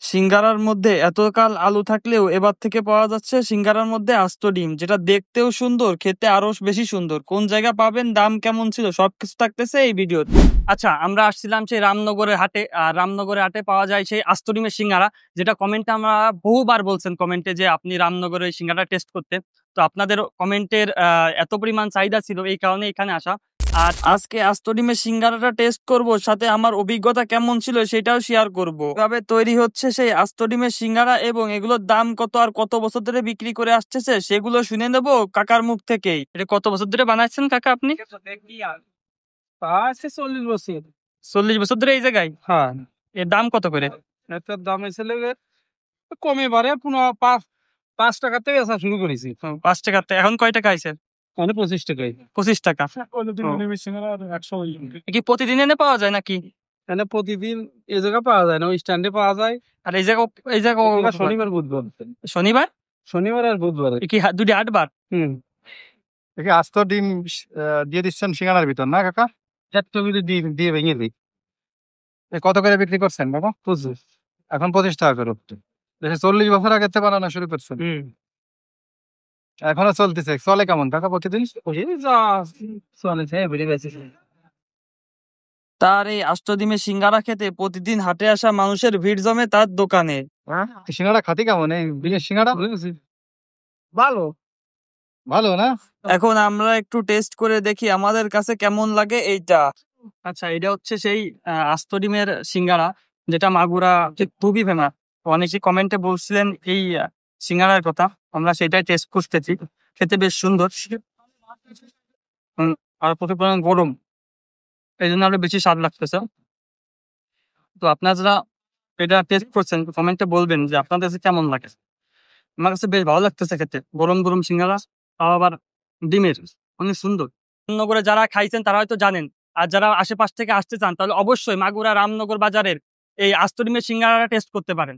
সিঙ্গারার মধ্যে এতকাল আলু থাকলেও এবার থেকে পাওয়া যাচ্ছে সিঙ্গারার মধ্যে আস্ত ডিম, যেটা দেখতেও সুন্দর, খেতে আরো বেশি সুন্দর। কোন জায়গা পাবেন, দাম কেমন ছিল, সবকিছু থাকতেছে এই ভিডিওতে। আচ্ছা, আমরা আসছিলাম সেই রামনগরের হাটে। আর রামনগরের হাটে পাওয়া যায় সেই আস্ত ডিমের সিঙ্গারা, যেটা কমেন্টে আমরা বহুবার বলছেন কমেন্টে যে আপনি রামনগরের সিঙ্গারা টেস্ট করতে। তো আপনাদের কমেন্টের এত পরিমাণ চাহিদা ছিল, এই কারণে এখানে আসা। আর আজকে আস্ত ডিমের সিঙ্গারাটা টেস্ট করব, সাথে আমার অভিজ্ঞতা কেমন ছিল সেটাও শেয়ার করব। কিভাবে তৈরি হচ্ছে সেই আস্ত ডিমের সিঙ্গারা এবং এগুলোর দাম কত আর কত বছর ধরে বিক্রি করে আসতেছে সেগুলো শুনে নেব কাকার মুখ থেকেই। এটা কত বছর ধরে বানাচ্ছেন কাকা আপনি? 40 বছর। 40 বছর ধরে এই জায়গায়? হ্যাঁ, এর দাম কত করে? এটার দাম এসে কমে বাড়ে 5 টাকাতে বেচা শুরু করেছি। 5 টাকাতে এখন কয় টাকা আইছে? মানে 25 টাকায়। 25 টাকা। এ কি প্রতিদিন এনে পাওয়া যায় নাকি? মানে প্রতিদিন এই জায়গা পাওয়া যায় না, ওই স্ট্যান্ডে পাওয়া যায়। আর এই জায়গা এগুলা শনিবার বুধবার। শনিবার শনিবার আর বুধবার। এ কি দুটি হাটবার? হুম, দেখি আস্ত ডিম দিয়ে দিচ্ছেন সিঙ্গারার ভিতর না কাকা? একটা করে দিয়ে ভেঙে দিই। কত করে বিক্রি করছেন বাবা? 25। এখন 25 টাকা করে। দেশে 40 বছর আগে থেকে বানানো শুরু করছেন, এখনো চলতেছে। চলে কেমন কাকা প্রতিদিন? তার এই আস্ত ডিমের সিঙ্গারা খেতে প্রতিদিন হাটে আসা মানুষের ভিড় জমে তার দোকানে। এই সিঙ্গারা খাতি কেমন? এই ডিমের সিঙ্গারা ভালো। ভালো না? এখন আমরা একটু টেস্ট করে দেখি আমাদের কাছে কেমন লাগে এইটা। আচ্ছা, এটা হচ্ছে সেই আস্ত ডিমের সিঙ্গারা, যেটা মাগুরা খুবই ফেমাস। অনেকে কমেন্টে বলছিলেন এই সিঙ্গারার কথা, আমরা সেটাই টেস্ট করতেছি। খেতে বেশ সুন্দর। আর প্রচুর পরিমাণ গরম, এই জন্য আরো বেশি স্বাদ লাগতেছে। তো আপনারা যারা এটা টেস্ট করছেন কমেন্টে বলবেন যে আপনাদের কাছে কেমন লাগে। আমার কাছে বেশ ভালো লাগতেছে খেতে, গরম গরম সিঙ্গারা, তাও আবার ডিমের, অনেক সুন্দর। রামনগরে যারা খাইছেন তারা হয়তো জানেন, আর যারা আশেপাশ থেকে আসতে চান তাহলে অবশ্যই মাগুরা রামনগর বাজারের এই আস্ত ডিমের সিঙ্গারাটা টেস্ট করতে পারেন।